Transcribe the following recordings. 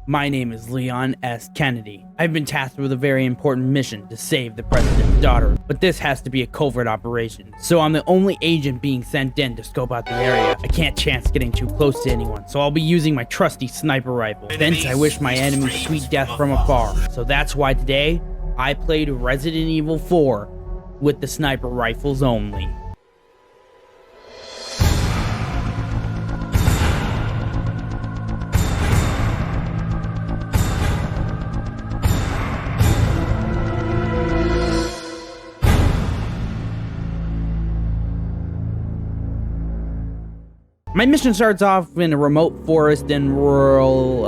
My name is Leon S. Kennedy. I've been tasked with a very important mission to save the president's daughter, but this has to be a covert operation, so I'm the only agent being sent in to scope out the area. I can't chance getting too close to anyone, so I'll be using my trusty sniper rifle. Thence I wish my enemy sweet death from afar. So that's why today, I played Resident Evil 4 with the sniper rifles only. My mission starts off in a remote forest in rural,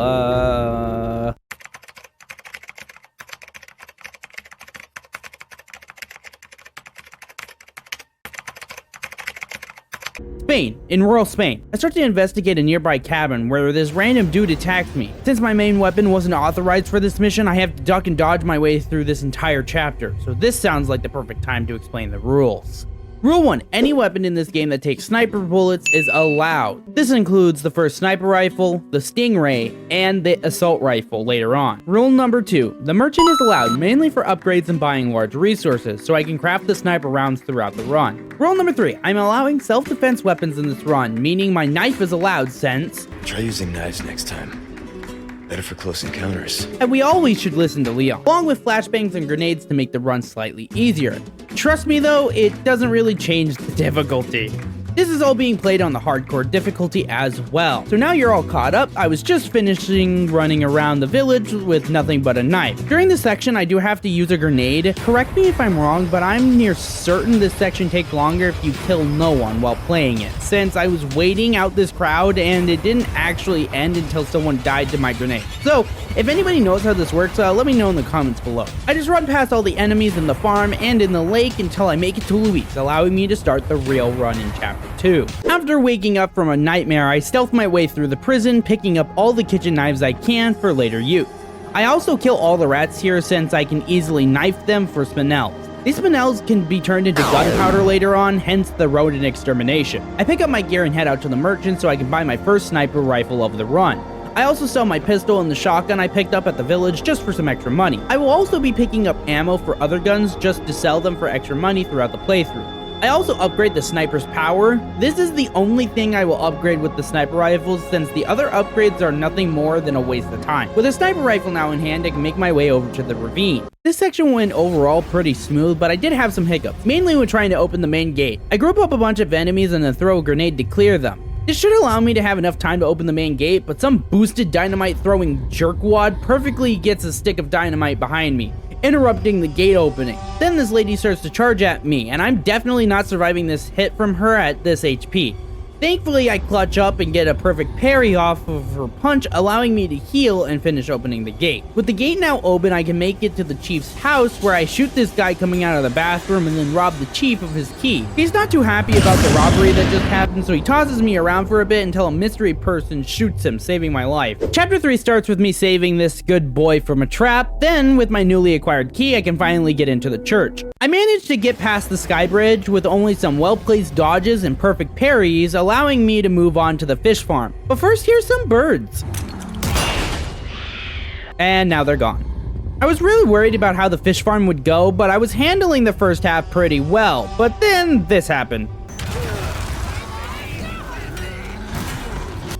Spain, in rural Spain. I start to investigate a nearby cabin where this random dude attacked me. Since my main weapon wasn't authorized for this mission, I have to duck and dodge my way through this entire chapter, so this sounds like the perfect time to explain the rules. Rule 1. Any weapon in this game that takes sniper bullets is allowed. This includes the first sniper rifle, the Stingray, and the assault rifle later on. Rule number 2. The merchant is allowed mainly for upgrades and buying large resources, so I can craft the sniper rounds throughout the run. Rule number 3. I'm allowing self-defense weapons in this run, meaning my knife is allowed since... Try using knives next time. Better for close encounters. And we always should listen to Leon, along with flashbangs and grenades to make the run slightly easier. Trust me though, it doesn't really change the difficulty. This is all being played on the hardcore difficulty as well. So now you're all caught up. I was just finishing running around the village with nothing but a knife. During this section, I do have to use a grenade. Correct me if I'm wrong, but I'm near certain this section takes longer if you kill no one while playing it, since I was waiting out this crowd and it didn't actually end until someone died to my grenade. So if anybody knows how this works, let me know in the comments below. I just run past all the enemies in the farm and in the lake until I make it to Luis, allowing me to start the real run in chapter 2. After waking up from a nightmare, I stealth my way through the prison, picking up all the kitchen knives I can for later use. I also kill all the rats here since I can easily knife them for spinels. These spinels can be turned into gunpowder later on, hence the rodent extermination. I pick up my gear and head out to the merchant so I can buy my first sniper rifle of the run. I also sell my pistol and the shotgun I picked up at the village just for some extra money. I will also be picking up ammo for other guns just to sell them for extra money throughout the playthrough. I also upgrade the sniper's power. This is the only thing I will upgrade with the sniper rifles since the other upgrades are nothing more than a waste of time. With a sniper rifle now in hand, I can make my way over to the ravine. This section went overall pretty smooth, but I did have some hiccups, mainly when trying to open the main gate. I group up a bunch of enemies and then throw a grenade to clear them. This should allow me to have enough time to open the main gate, but some boosted dynamite throwing jerkwad perfectly gets a stick of dynamite behind me, interrupting the gate opening. Then this lady starts to charge at me, and I'm definitely not surviving this hit from her at this HP. Thankfully, I clutch up and get a perfect parry off of her punch, allowing me to heal and finish opening the gate. With the gate now open, I can make it to the chief's house where I shoot this guy coming out of the bathroom and then rob the chief of his key. He's not too happy about the robbery that just happened, so he tosses me around for a bit until a mystery person shoots him, saving my life. Chapter 3 starts with me saving this good boy from a trap. Then, with my newly acquired key, I can finally get into the church. I managed to get past the sky bridge with only some well-placed dodges and perfect parries, allowing me to move on to the fish farm. But first, here's some birds. And now they're gone. I was really worried about how the fish farm would go, but I was handling the first half pretty well. But then this happened.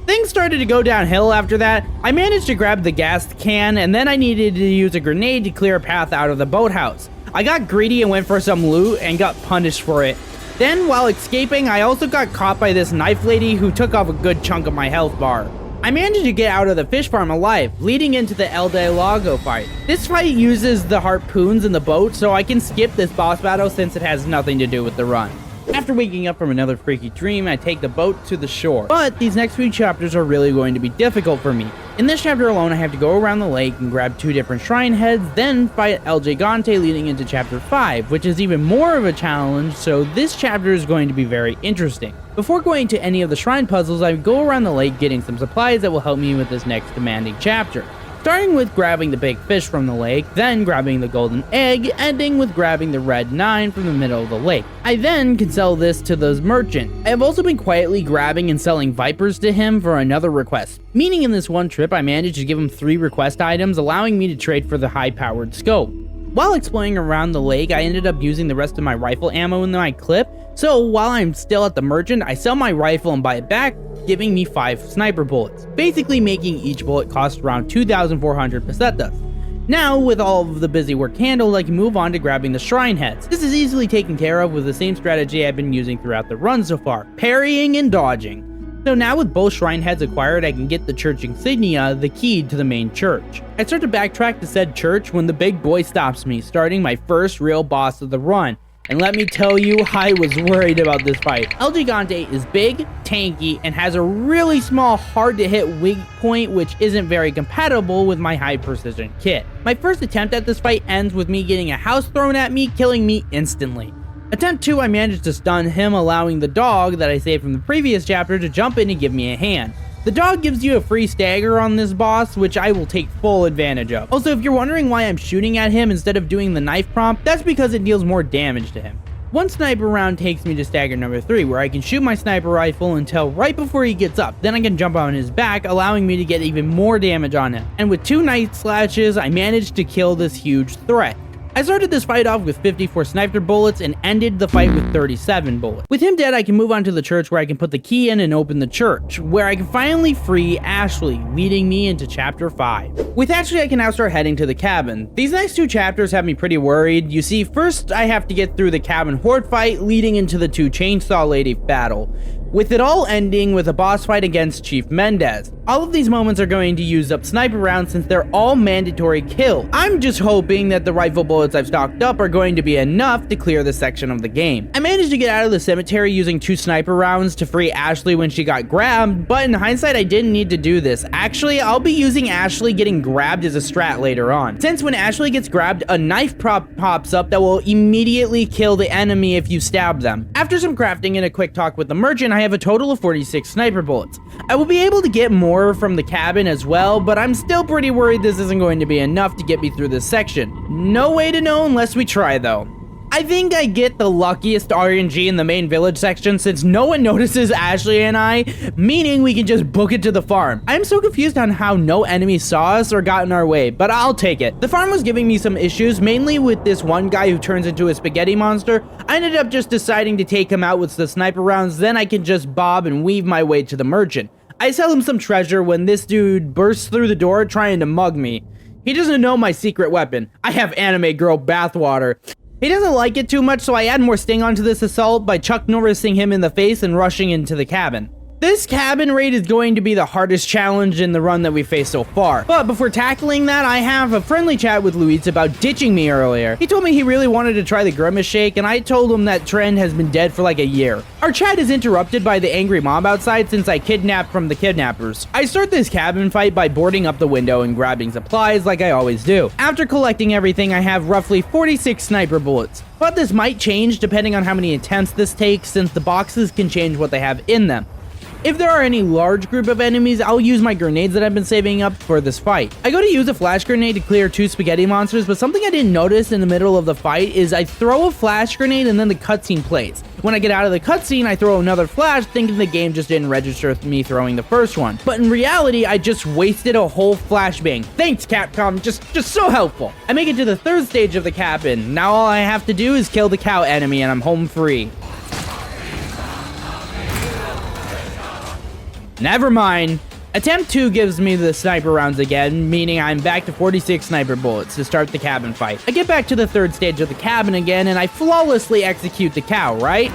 Things started to go downhill after that. I managed to grab the gas can, and then I needed to use a grenade to clear a path out of the boathouse. I got greedy and went for some loot and got punished for it. Then, while escaping, I also got caught by this knife lady who took off a good chunk of my health bar. I managed to get out of the fish farm alive, leading into the El Del Lago fight. This fight uses the harpoons in the boat, so I can skip this boss battle since it has nothing to do with the run. After waking up from another freaky dream, I take the boat to the shore. But these next few chapters are really going to be difficult for me. In this chapter alone, I have to go around the lake and grab 2 different shrine heads, then fight El Gigante leading into chapter 5, which is even more of a challenge, so this chapter is going to be very interesting. Before going to any of the shrine puzzles, I go around the lake getting some supplies that will help me with this next demanding chapter. starting with grabbing the big fish from the lake, then grabbing the golden egg, ending with grabbing the red 9 from the middle of the lake. I then can sell this to those merchant. I have also been quietly grabbing and selling vipers to him for another request, meaning in this one trip I managed to give him 3 request items, allowing me to trade for the high-powered scope. While exploring around the lake, I ended up using the rest of my rifle ammo in my clip, so while I'm still at the merchant, I sell my rifle and buy it back, giving me 5 sniper bullets, basically making each bullet cost around 2,400 pesetas. Now, with all of the busy work handled, I can move on to grabbing the shrine heads. This is easily taken care of with the same strategy I've been using throughout the run so far, parrying and dodging. So now with both shrine heads acquired, I can get the church insignia, the key to the main church. I start to backtrack to said church when the big boy stops me, starting my first real boss of the run. And let me tell you, I was worried about this fight. El Gigante is big, tanky, and has a really small, hard-to-hit weak point, which isn't very compatible with my high-precision kit. My first attempt at this fight ends with me getting a house thrown at me, killing me instantly. Attempt 2, I managed to stun him, allowing the dog that I saved from the previous chapter to jump in and give me a hand. The dog gives you a free stagger on this boss, which I will take full advantage of. Also, if you're wondering why I'm shooting at him instead of doing the knife prompt, that's because it deals more damage to him. One sniper round takes me to stagger number 3, where I can shoot my sniper rifle until right before he gets up. Then I can jump on his back, allowing me to get even more damage on him. And with 2 knife slashes, I managed to kill this huge threat. I started this fight off with 54 sniper bullets and ended the fight with 37 bullets. With him dead, I can move on to the church where I can put the key in and open the church, where I can finally free Ashley, leading me into chapter 5. With Ashley, I can now start heading to the cabin. These next 2 chapters have me pretty worried. You see, first I have to get through the cabin horde fight leading into the 2 chainsaw lady battle, with it all ending with a boss fight against Chief Mendez. All of these moments are going to use up sniper rounds since they're all mandatory kills. I'm just hoping that the rifle bullets I've stocked up are going to be enough to clear this section of the game. I managed to get out of the cemetery using 2 sniper rounds to free Ashley when she got grabbed, but in hindsight I didn't need to do this. Actually, I'll be using Ashley getting grabbed as a strat later on, since when Ashley gets grabbed, a knife prop pops up that will immediately kill the enemy if you stab them. After some crafting and a quick talk with the merchant, I have a total of 46 sniper bullets. I will be able to get more from the cabin as well, but I'm still pretty worried this isn't going to be enough to get me through this section. No way to know unless we try though. I think I get the luckiest RNG in the main village section since no one notices Ashley and I, meaning we can just book it to the farm. I'm so confused on how no enemy saw us or got in our way, but I'll take it. The farm was giving me some issues, mainly with this one guy who turns into a spaghetti monster. I ended up just deciding to take him out with the sniper rounds, then I can just bob and weave my way to the merchant. I sell him some treasure when this dude bursts through the door trying to mug me. He doesn't know my secret weapon. I have anime girl bathwater. He doesn't like it too much, so I add more sting onto this assault by Chuck Norrising him in the face and rushing into the cabin. This cabin raid is going to be the hardest challenge in the run that we faced so far. But before tackling that, I have a friendly chat with Luis about ditching me earlier. He told me he really wanted to try the Grimace Shake, and I told him that trend has been dead for like a year. Our chat is interrupted by the angry mob outside since I kidnapped from the kidnappers. I start this cabin fight by boarding up the window and grabbing supplies like I always do. After collecting everything, I have roughly 46 sniper bullets. But this might change depending on how many attempts this takes, since the boxes can change what they have in them. If there are any large group of enemies, I'll use my grenades that I've been saving up for this fight. I go to use a flash grenade to clear 2 spaghetti monsters, but something I didn't notice in the middle of the fight is I throw a flash grenade and then the cutscene plays. When I get out of the cutscene, I throw another flash, thinking the game just didn't register me throwing the first one. But in reality, I just wasted a whole flashbang. Thanks, Capcom, just so helpful. I make it to the 3rd stage of the cabin. Now all I have to do is kill the cow enemy and I'm home free. Never mind. Attempt 2 gives me the sniper rounds again, meaning I'm back to 46 sniper bullets to start the cabin fight. I get back to the 3rd stage of the cabin again, and I flawlessly execute the cow, right?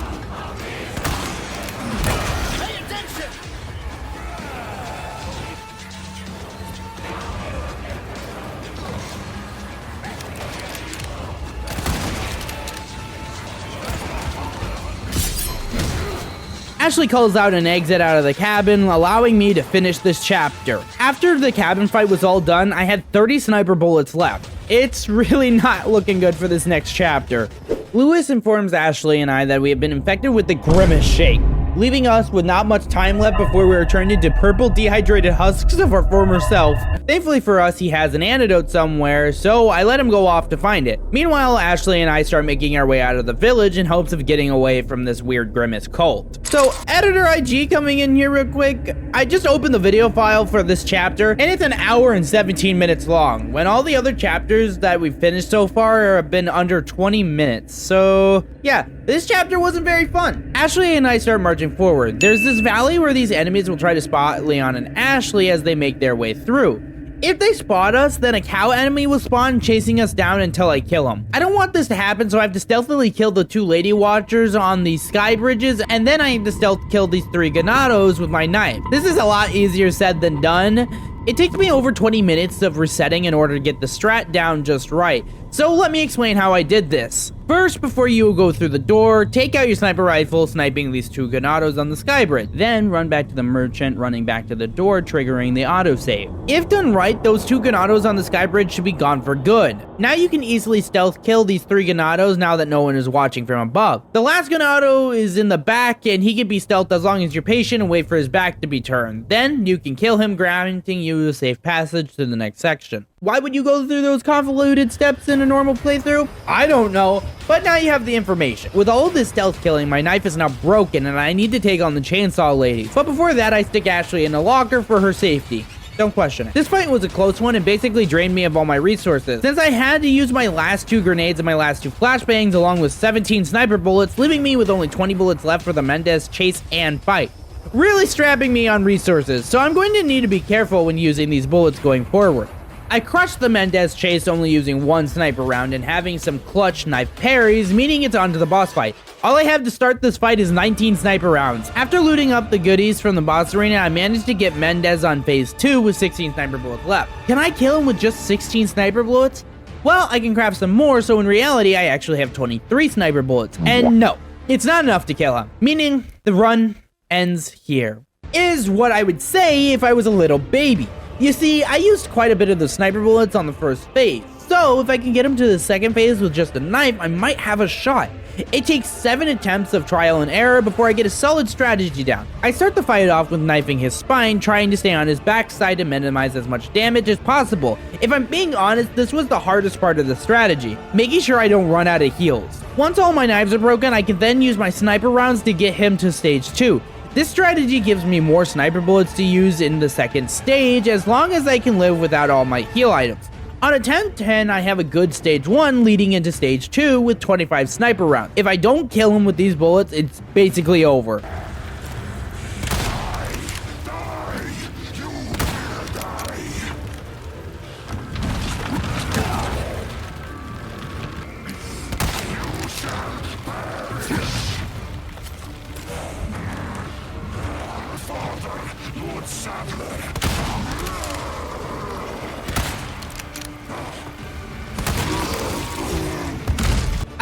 Ashley calls out an exit out of the cabin, allowing me to finish this chapter. After the cabin fight was all done, I had 30 sniper bullets left. It's really not looking good for this next chapter. Luis informs Ashley and I that we have been infected with the Grimace Shake. leaving us with not much time left before we are turned into purple dehydrated husks of our former self. Thankfully for us, he has an antidote somewhere, so I let him go off to find it. Meanwhile, Ashley and I start making our way out of the village in hopes of getting away from this weird Grimace cult. So, Editor IG coming in here real quick. I just opened the video file for this chapter, and it's an hour and 17 minutes long, when all the other chapters that we've finished so far have been under 20 minutes. So, yeah, this chapter wasn't very fun. Ashley and I start marching forward. There's this valley where these enemies will try to spot Leon and Ashley as they make their way through. If they spot us, then a cow enemy will spawn chasing us down until I kill him. I don't want this to happen, so I have to stealthily kill the 2 lady watchers on these sky bridges, and then I have to stealth kill these 3 ganados with my knife. This is a lot easier said than done. It takes me over 20 minutes of resetting in order to get the strat down just right. So let me explain how I did this. First, before you go through the door, take out your sniper rifle, sniping these 2 ganados on the sky bridge. Then run back to the merchant, running back to the door, triggering the autosave. If done right, those 2 ganados on the sky bridge should be gone for good. Now you can easily stealth kill these 3 ganados now that no one is watching from above. The last ganado is in the back, and he can be stealthed as long as you're patient and wait for his back to be turned. Then you can kill him, granting you a safe passage to the next section. Why would you go through those convoluted steps in a normal playthrough? I don't know, but now you have the information. With all this stealth killing, my knife is now broken and I need to take on the chainsaw lady. But before that, I stick Ashley in a locker for her safety. Don't question it. This fight was a close one and basically drained me of all my resources, since I had to use my last 2 grenades and my last 2 flashbangs along with 17 sniper bullets, leaving me with only 20 bullets left for the Mendez chase and fight. Really strapping me on resources, so I'm going to need to be careful when using these bullets going forward. I crushed the Mendez chase only using 1 sniper round and having some clutch knife parries, meaning it's on to the boss fight. All I have to start this fight is 19 sniper rounds. After looting up the goodies from the boss arena, I managed to get Mendez on phase 2 with 16 sniper bullets left. Can I kill him with just 16 sniper bullets? Well, I can craft some more, so in reality, I actually have 23 sniper bullets. And no, it's not enough to kill him, meaning the run ends here. Is what I would say if I was a little baby. You see, I used quite a bit of the sniper bullets on the first phase, so if I can get him to the second phase with just a knife, I might have a shot. It takes 7 attempts of trial and error before I get a solid strategy down. I start the fight off with knifing his spine, trying to stay on his backside to minimize as much damage as possible. If I'm being honest, this was the hardest part of the strategy, making sure I don't run out of heals. Once all my knives are broken, I can then use my sniper rounds to get him to stage 2. This strategy gives me more sniper bullets to use in the second stage, as long as I can live without all my heal items. On attempt 10, I have a good stage 1 leading into stage 2 with 25 sniper rounds. If I don't kill him with these bullets, it's basically over.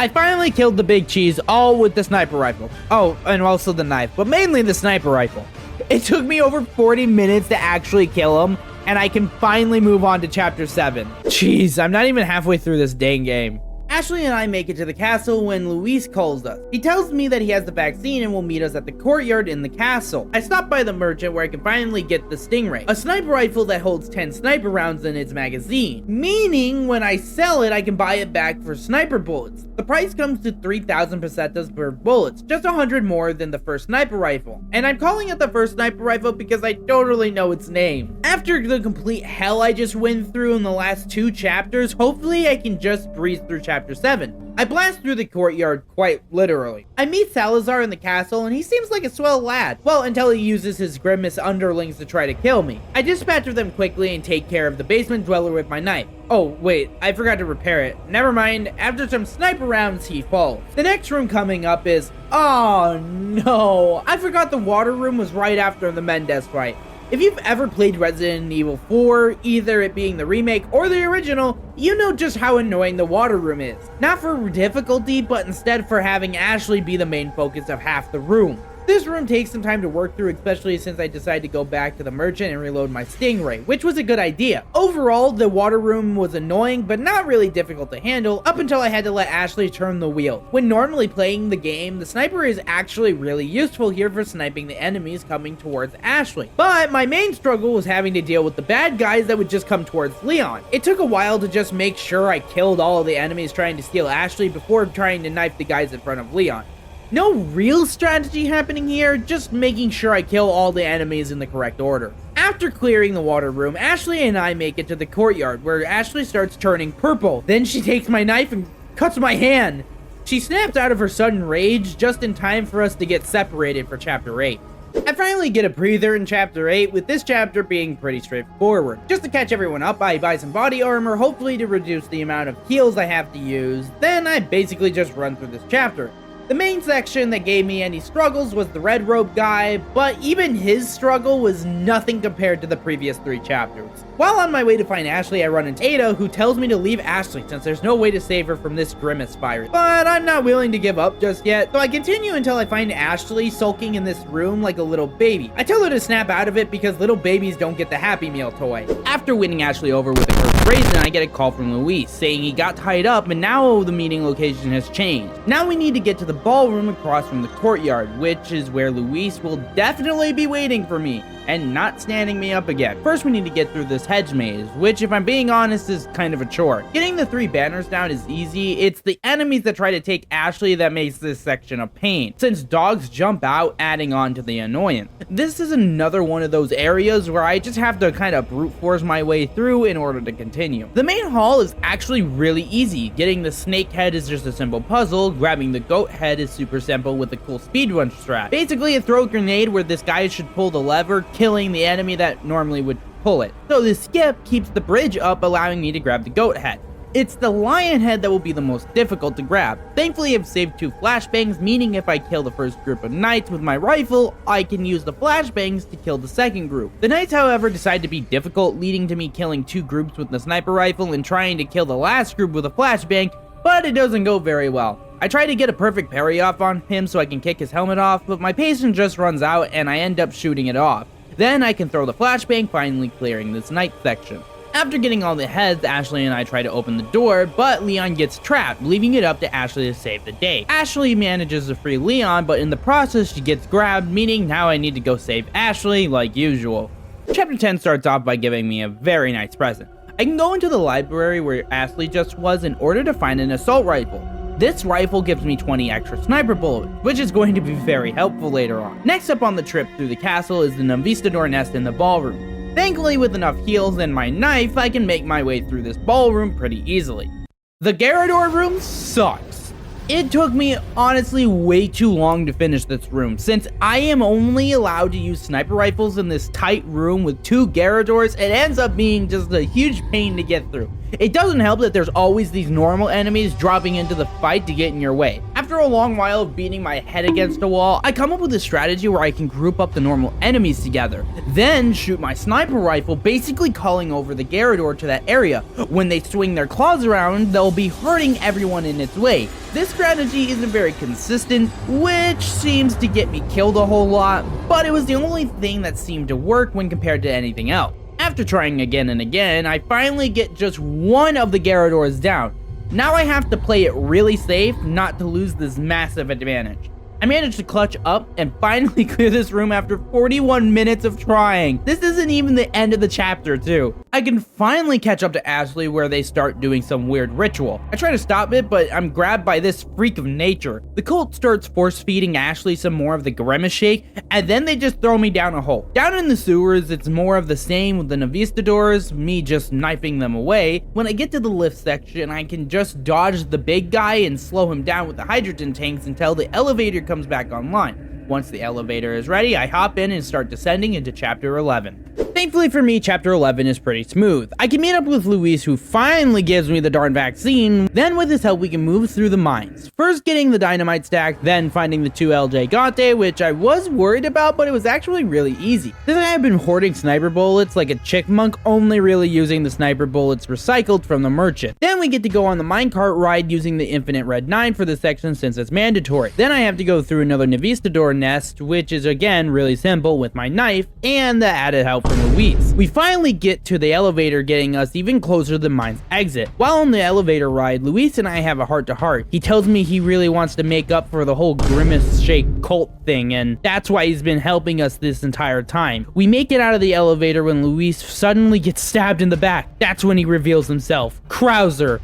I finally killed the big cheese, all with the sniper rifle. Oh, and also the knife, but mainly the sniper rifle. It took me over 40 minutes to actually kill him, and I can finally move on to chapter 7. Jeez, I'm not even halfway through this dang game. Ashley and I make it to the castle when Luis calls us. He tells me that he has the vaccine and will meet us at the courtyard in the castle. I stop by the merchant where I can finally get the Stingray, a sniper rifle that holds 10 sniper rounds in its magazine, meaning when I sell it, I can buy it back for sniper bullets. The price comes to 3,000 pesetas per bullets, just 100 more than the first sniper rifle. And I'm calling it the first sniper rifle because I don't really know its name. After the complete hell I just went through in the last 2 chapters, hopefully I can just breeze through chapter 7. I blast through the courtyard quite literally. I meet Salazar in the castle and he seems like a swell lad. Well, until he uses his Grimace underlings to try to kill me. I dispatch of them quickly and take care of the basement dweller with my knife. Oh, wait, I forgot to repair it. Never mind, after some sniper rounds, he falls. The next room coming up is... Oh, no. I forgot the water room was right after the Mendez fight. If you've ever played Resident Evil 4, either it being the remake or the original, you know just how annoying the water room is. Not for difficulty, but instead for having Ashley be the main focus of half the room. This room takes some time to work through, especially since I decided to go back to the merchant and reload my Stingray, which was a good idea. Overall, the water room was annoying, but not really difficult to handle, up until I had to let Ashley turn the wheel. When normally playing the game, the sniper is actually really useful here for sniping the enemies coming towards Ashley. But my main struggle was having to deal with the bad guys that would just come towards Leon. It took a while to just make sure I killed all of the enemies trying to steal Ashley before trying to knife the guys in front of Leon. No real strategy happening here, just making sure I kill all the enemies in the correct order. After clearing the water room, Ashley and I make it to the courtyard, where Ashley starts turning purple. Then she takes my knife and cuts my hand. She snaps out of her sudden rage just in time for us to get separated for Chapter 8. I finally get a breather in Chapter 8, with this chapter being pretty straightforward. Just to catch everyone up, I buy some body armor, hopefully to reduce the amount of heals I have to use. Then I basically just run through this chapter. The main section that gave me any struggles was the red robe guy, but even his struggle was nothing compared to the previous 3 chapters. While on my way to find Ashley, I run into Ada, who tells me to leave Ashley since there's no way to save her from this Grimace virus. But I'm not willing to give up just yet, so I continue until I find Ashley sulking in this room like a little baby. I tell her to snap out of it because little babies don't get the Happy Meal toy. After winning Ashley over with a first raisin, I get a call from Luis saying he got tied up and now the meeting location has changed. Now we need to get to the ballroom across from the courtyard, which is where Luis will definitely be waiting for me and not standing me up again. First, we need to get through this hedge maze, which, if I'm being honest, is kind of a chore. Getting the 3 banners down is easy. It's the enemies that try to take Ashley that makes this section a pain, since dogs jump out, adding on to the annoyance. This is another one of those areas where I just have to kind of brute force my way through in order to continue. The main hall is actually really easy. Getting the snake head is just a simple puzzle. Grabbing the goat head is super simple with a cool speedrun strat. Basically a throw grenade where this guy should pull the lever, killing the enemy that normally would pull it. So the skip keeps the bridge up, allowing me to grab the goat head. It's the lion head that will be the most difficult to grab. Thankfully, I've saved 2 flashbangs, meaning if I kill the first group of knights with my rifle, I can use the flashbangs to kill the second group. The knights, however, decide to be difficult, leading to me killing 2 groups with the sniper rifle and trying to kill the last group with a flashbang, but it doesn't go very well. I try to get a perfect parry off on him so I can kick his helmet off, but my patience just runs out and I end up shooting it off. Then I can throw the flashbang, finally clearing this night section. After getting all the heads, Ashley and I try to open the door, but Leon gets trapped, leaving it up to Ashley to save the day. Ashley manages to free Leon, but in the process she gets grabbed, meaning now I need to go save Ashley like usual. Chapter 10 starts off by giving me a very nice present. I can go into the library where Ashley just was in order to find an assault rifle. This rifle gives me 20 extra sniper bullets, which is going to be very helpful later on. Next up on the trip through the castle is the Navistador nest in the ballroom. Thankfully, with enough heals and my knife, I can make my way through this ballroom pretty easily. The Garrador room sucks. It took me honestly way too long to finish this room, since I am only allowed to use sniper rifles in this tight room with 2 Garradors. It ends up being just a huge pain to get through. It doesn't help that there's always these normal enemies dropping into the fight to get in your way. After a long while of beating my head against a wall, I come up with a strategy where I can group up the normal enemies together, then shoot my sniper rifle, basically calling over the Garrador to that area. When they swing their claws around, they'll be hurting everyone in its way. This strategy isn't very consistent, which seems to get me killed a whole lot, but it was the only thing that seemed to work when compared to anything else. After trying again and again, I finally get just 1 of the Garradors down. Now I have to play it really safe not to lose this massive advantage. I managed to clutch up and finally clear this room after 41 minutes of trying. This isn't even the end of the chapter too. I can finally catch up to Ashley where they start doing some weird ritual. I try to stop it, but I'm grabbed by this freak of nature. The cult starts force feeding Ashley some more of the Grimace shake, and then they just throw me down a hole. Down in the sewers, it's more of the same with the Navistadors, me just knifing them away. When I get to the lift section, I can just dodge the big guy and slow him down with the hydrogen tanks until the elevator comes back online. Once the elevator is ready, I hop in and start descending into Chapter 11. Thankfully for me, Chapter 11 is pretty smooth. I can meet up with Luis, who finally gives me the darn vaccine. Then with his help, we can move through the mines. First getting the dynamite stack, then finding the 2 LJ Gante, which I was worried about, but it was actually really easy. Since I have been hoarding sniper bullets like a chickmunk, only really using the sniper bullets recycled from the merchant. Then we get to go on the minecart ride using the infinite red 9 for this section since it's mandatory. Then I have to go through another Navistador nest, which is again really simple with my knife and the added help from Luis. We finally get to the elevator, getting us even closer to the mine's exit. While on the elevator ride, Luis and I have a heart-to-heart. He tells me he really wants to make up for the whole Grimace Shake cult thing, and that's why he's been helping us this entire time. We make it out of the elevator when Luis suddenly gets stabbed in the back. That's when he reveals himself, Krauser,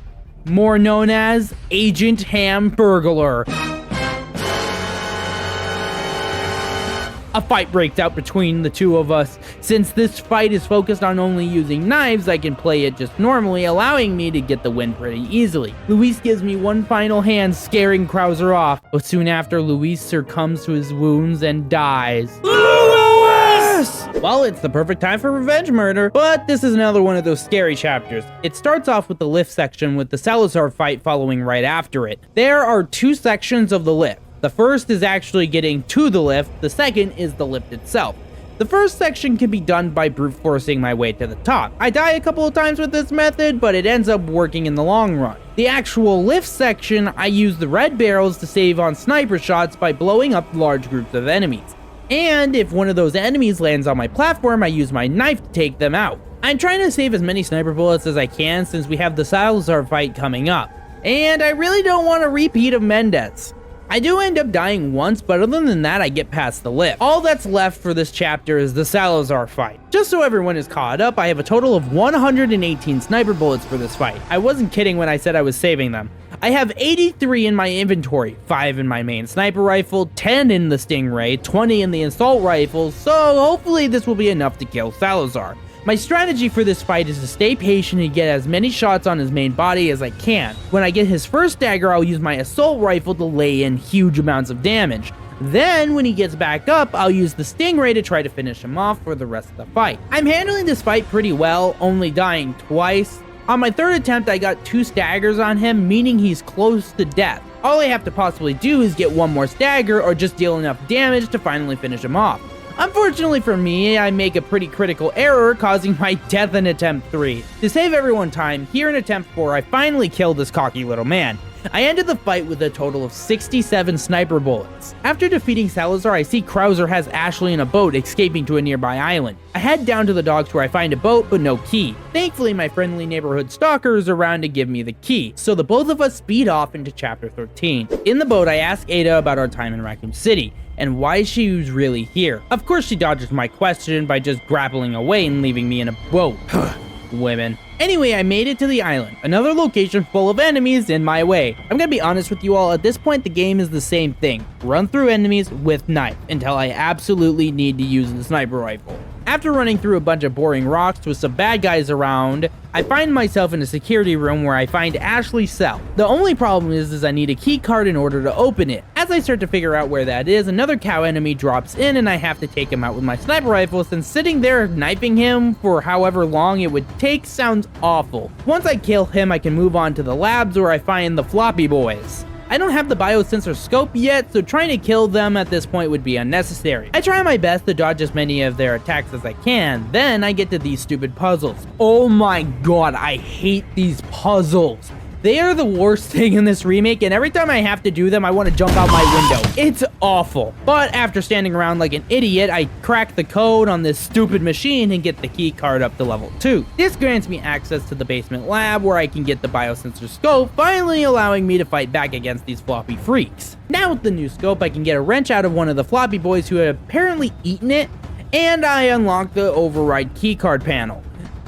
more known as Agent Hamburglar. A fight breaks out between the two of us. Since this fight is focused on only using knives, I can play it just normally, allowing me to get the win pretty easily. Luis gives me one final hand, scaring Krauser off, but soon after, Luis succumbs to his wounds and dies. Luis! Well, it's the perfect time for revenge murder, but this is another one of those scary chapters. It starts off with the lift section with the Salazar fight following right after it. There are two sections of the lift. The first is actually getting to the lift, the second is the lift itself. The first section can be done by brute forcing my way to the top. I die a couple of times with this method, but it ends up working in the long run. The actual lift section, I use the red barrels to save on sniper shots by blowing up large groups of enemies. And if one of those enemies lands on my platform, I use my knife to take them out. I'm trying to save as many sniper bullets as I can since we have the Salazar fight coming up. And I really don't want a repeat of Mendez. I do end up dying once, but other than that, I get past the lift. All that's left for this chapter is the Salazar fight. Just so everyone is caught up, I have a total of 118 sniper bullets for this fight. I wasn't kidding when I said I was saving them. I have 83 in my inventory, 5 in my main sniper rifle, 10 in the Stingray, 20 in the assault rifle, so hopefully this will be enough to kill Salazar. My strategy for this fight is to stay patient and get as many shots on his main body as I can. When I get his first dagger, I'll use my assault rifle to lay in huge amounts of damage. Then, when he gets back up, I'll use the Stingray to try to finish him off for the rest of the fight. I'm handling this fight pretty well, only dying twice. On my third attempt, I got 2 staggers on him, meaning he's close to death. All I have to possibly do is get one more stagger or just deal enough damage to finally finish him off. Unfortunately for me, I make a pretty critical error, causing my death in attempt 3. To save everyone time, here in attempt 4, I finally killed this cocky little man. I ended the fight with a total of 67 sniper bullets. After defeating Salazar, I see Krauser has Ashley in a boat escaping to a nearby island. I head down to the docks where I find a boat, but no key. Thankfully, my friendly neighborhood stalker is around to give me the key, so the both of us speed off into chapter 13. In the boat, I ask Ada about our time in Raccoon City, and why she was really here. Of course, she dodges my question by just grappling away and leaving me in a boat. Women. Anyway, I made it to the island, another location full of enemies in my way. I'm gonna be honest with you all, at this point the game is the same thing. Run through enemies with knife until I absolutely need to use the sniper rifle. After running through a bunch of boring rocks with some bad guys around, I find myself in a security room where I find Ashley's cell. The only problem is I need a key card in order to open it. As I start to figure out where that is, another cow enemy drops in and I have to take him out with my sniper rifle, since sitting there knifing him for however long it would take sounds awful. Once I kill him, I can move on to the labs where I find the floppy boys. I don't have the biosensor scope yet, so trying to kill them at this point would be unnecessary. I try my best to dodge as many of their attacks as I can, then I get to these stupid puzzles. Oh my god, I hate these puzzles. They are the worst thing in this remake, and every time I have to do them, I want to jump out my window. It's awful. But after standing around like an idiot, I crack the code on this stupid machine and get the key card up to level 2. This grants me access to the basement lab where I can get the biosensor scope, finally allowing me to fight back against these floppy freaks. Now with the new scope, I can get a wrench out of one of the floppy boys who had apparently eaten it, and I unlock the override keycard panel.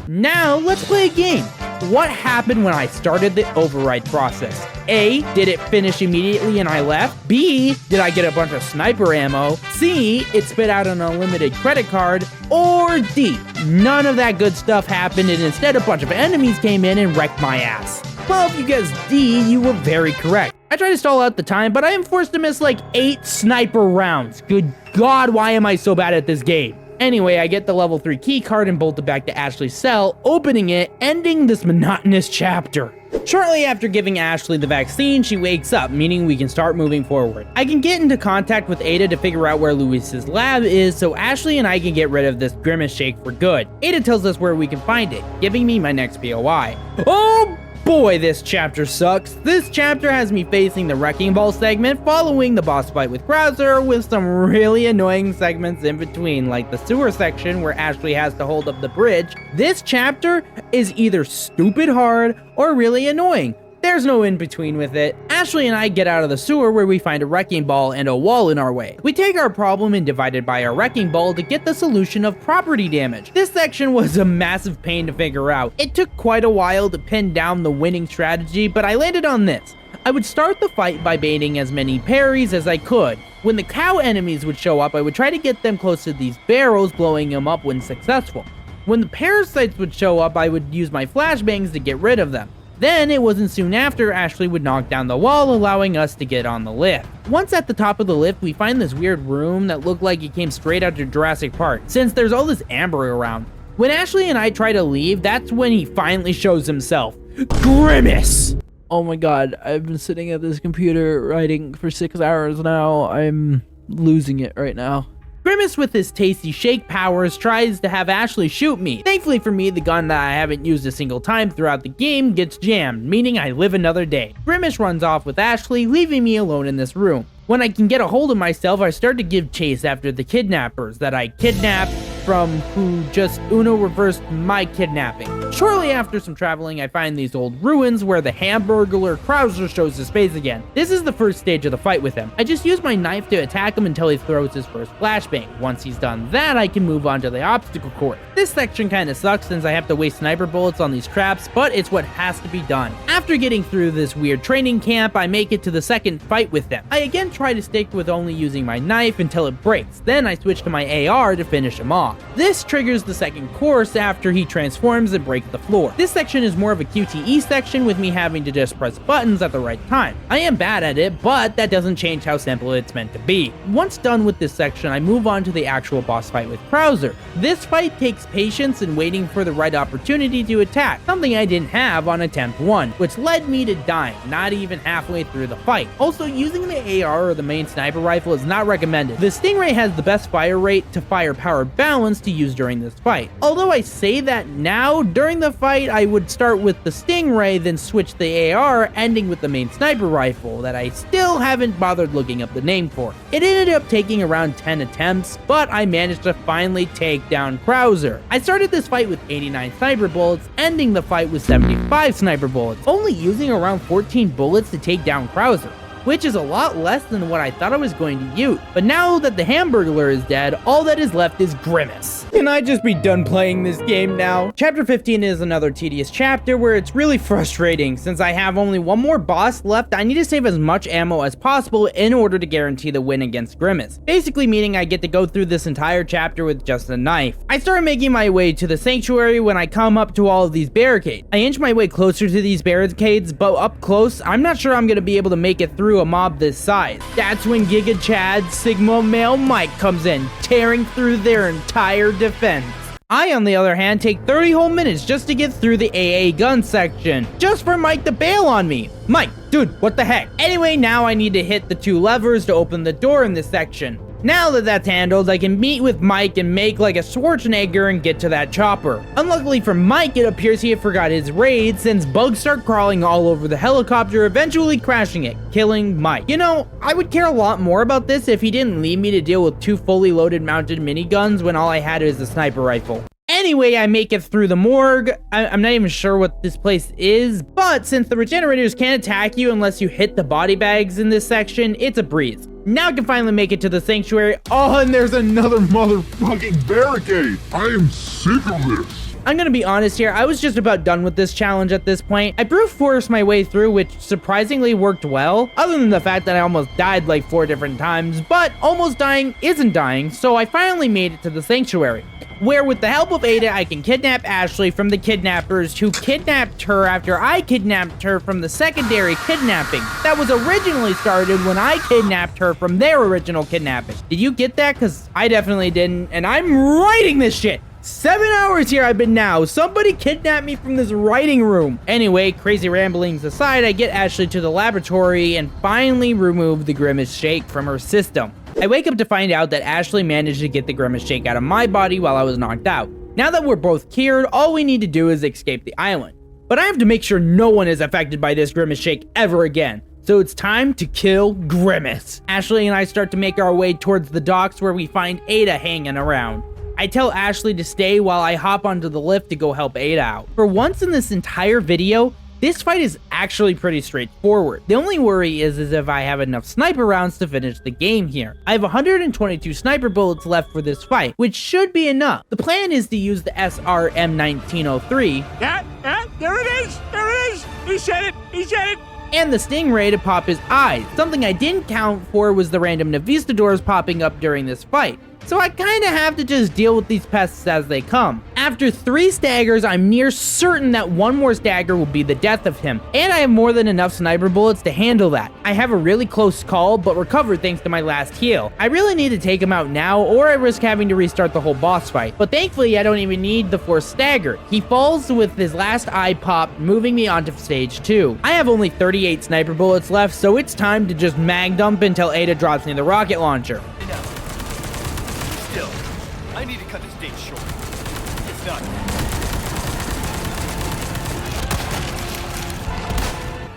Now let's play a game. What happened when I started the override process? A, did it finish immediately and I left? B, did I get a bunch of sniper ammo? C, it spit out an unlimited credit card? Or D, none of that good stuff happened and instead a bunch of enemies came in and wrecked my ass? Well, if you guessed D, you were very correct. I tried to stall out the time, but I am forced to miss like 8 sniper rounds. Good God, why am I so bad at this game? Anyway, I get the level 3 key card and bolt it back to Ashley's cell, opening it, ending this monotonous chapter. Shortly after giving Ashley the vaccine, she wakes up, meaning we can start moving forward. I can get into contact with Ada to figure out where Luis's lab is, so Ashley and I can get rid of this Grimace Shake for good. Ada tells us where we can find it, giving me my next POI. Oh boy, this chapter sucks. This chapter has me facing the Wrecking Ball segment, following the boss fight with Krauser, with some really annoying segments in between, like the sewer section where Ashley has to hold up the bridge. This chapter is either stupid hard or really annoying. There's no in between with it. Ashley and I get out of the sewer where we find a wrecking ball and a wall in our way. We take our problem and divide it by our wrecking ball to get the solution of property damage. This section was a massive pain to figure out. It took quite a while to pin down the winning strategy, but I landed on this. I would start the fight by baiting as many parries as I could. When the cow enemies would show up, I would try to get them close to these barrels, blowing them up when successful. When the parasites would show up, I would use my flashbangs to get rid of them. Then, it wasn't soon after, Ashley would knock down the wall, allowing us to get on the lift. Once at the top of the lift, we find this weird room that looked like it came straight out of Jurassic Park, since there's all this amber around. When Ashley and I try to leave, that's when he finally shows himself. Grimace! Oh my god, I've been sitting at this computer writing for 6 hours now. I'm losing it right now. Grimace, with his tasty shake powers, tries to have Ashley shoot me. Thankfully for me, the gun that I haven't used a single time throughout the game gets jammed, meaning I live another day. Grimace runs off with Ashley, leaving me alone in this room. When I can get a hold of myself, I start to give chase after the kidnappers that I kidnapped from, who just Uno reversed my kidnapping. Shortly after some traveling, I find these old ruins where the Hamburglar Krauser shows his face again. This is the first stage of the fight with him. I just use my knife to attack him until he throws his first flashbang. Once he's done that, I can move on to the obstacle course. This section kinda sucks since I have to waste sniper bullets on these traps, but it's what has to be done. After getting through this weird training camp, I make it to the second fight with them. I again try to stick with only using my knife until it breaks. Then I switch to my AR to finish him off. This triggers the second course after he transforms and breaks the floor. This section is more of a QTE section with me having to just press buttons at the right time. I am bad at it, but that doesn't change how simple it's meant to be. Once done with this section, I move on to the actual boss fight with Krauser. This fight takes patience and waiting for the right opportunity to attack, something I didn't have on attempt 1, which led me to dying, not even halfway through the fight. Also, using the AR or the main sniper rifle is not recommended. The Stingray has the best fire rate to fire power balance to use during this fight. Although I say that now, during the fight I would start with the Stingray, then switch the AR, ending with the main sniper rifle that I still haven't bothered looking up the name for. It ended up taking around 10 attempts, but I managed to finally take down Krauser. I started this fight with 89 sniper bullets, ending the fight with 75 sniper bullets, only using around 14 bullets to take down Krauser, which is a lot less than what I thought I was going to use. But now that the Hamburglar is dead, all that is left is Grimace. Can I just be done playing this game now? Chapter 15 is another tedious chapter where it's really frustrating. Since I have only one more boss left, I need to save as much ammo as possible in order to guarantee the win against Grimace. Basically meaning I get to go through this entire chapter with just a knife. I start making my way to the sanctuary when I come up to all of these barricades. I inch my way closer to these barricades, but up close, I'm not sure I'm gonna be able to make it through a mob this size. That's when Giga Chad Sigma Male Mike comes in, tearing through their entire defense. I, on the other hand, take 30 whole minutes just to get through the AA gun section, just for Mike to bail on me. Mike, dude, what the heck? Anyway, now I need to hit the 2 levers to open the door in this section. Now that that's handled, I can meet with Mike and make like a Schwarzenegger and get to that chopper. Unluckily for Mike, it appears he had forgot his raid since bugs start crawling all over the helicopter, eventually crashing it, killing Mike. You know, I would care a lot more about this if he didn't leave me to deal with 2 fully loaded mounted miniguns when all I had is a sniper rifle. Anyway, I make it through the morgue. I'm not even sure what this place is, but since the regenerators can't attack you unless you hit the body bags in this section, it's a breeze. Now I can finally make it to the sanctuary. Oh, and there's another motherfucking barricade. I am sick of this. I'm gonna be honest here, I was just about done with this challenge at this point. I brute forced my way through, which surprisingly worked well, other than the fact that I almost died like 4 different times, but almost dying isn't dying, so I finally made it to the sanctuary, where with the help of Ada, I can kidnap Ashley from the kidnappers who kidnapped her after I kidnapped her from the secondary kidnapping that was originally started when I kidnapped her from their original kidnapping. Did you get that? Because I definitely didn't, and I'm writing this shit. 7 hours here I've been now. Somebody kidnapped me from this writing room. Anyway, crazy ramblings aside, I get Ashley to the laboratory and finally remove the Grimace Shake from her system. I wake up to find out that Ashley managed to get the Grimace Shake out of my body while I was knocked out. Now that we're both cured, all we need to do is escape the island. But I have to make sure no one is affected by this Grimace Shake ever again. So it's time to kill Grimace. Ashley and I start to make our way towards the docks where we find Ada hanging around. I tell Ashley to stay while I hop onto the lift to go help Ada out. For once in this entire video, this fight is actually pretty straightforward. The only worry is if I have enough sniper rounds to finish the game here. I have 122 sniper bullets left for this fight, which should be enough. The plan is to use the SRM-1903. Yeah, there it is! There it is! He said it! He said it! And the Stingray to pop his eyes. Something I didn't count for was the random Navistadors popping up during this fight. So I kinda have to just deal with these pests as they come. After 3 staggers, I'm near certain that one more stagger will be the death of him, and I have more than enough sniper bullets to handle that. I have a really close call, but recovered thanks to my last heal. I really need to take him out now, or I risk having to restart the whole boss fight. But thankfully, I don't even need the 4th stagger. He falls with his last eye pop, moving me onto stage 2. I have only 38 sniper bullets left, so it's time to just mag dump until Ada drops me the rocket launcher. Still, I need to cut this date short. It's not.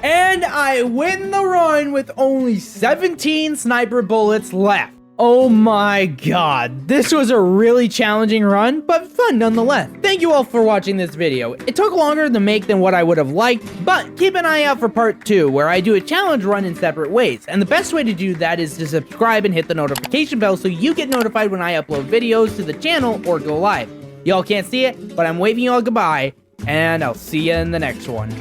And I win the run with only 17 sniper bullets left. Oh my god, this was a really challenging run, but fun nonetheless. Thank you all for watching this video. It took longer to make than what I would have liked, but keep an eye out for part 2, where I do a challenge run in separate ways. And the best way to do that is to subscribe and hit the notification bell so you get notified when I upload videos to the channel or go live. Y'all can't see it, but I'm waving y'all goodbye, and I'll see you in the next one.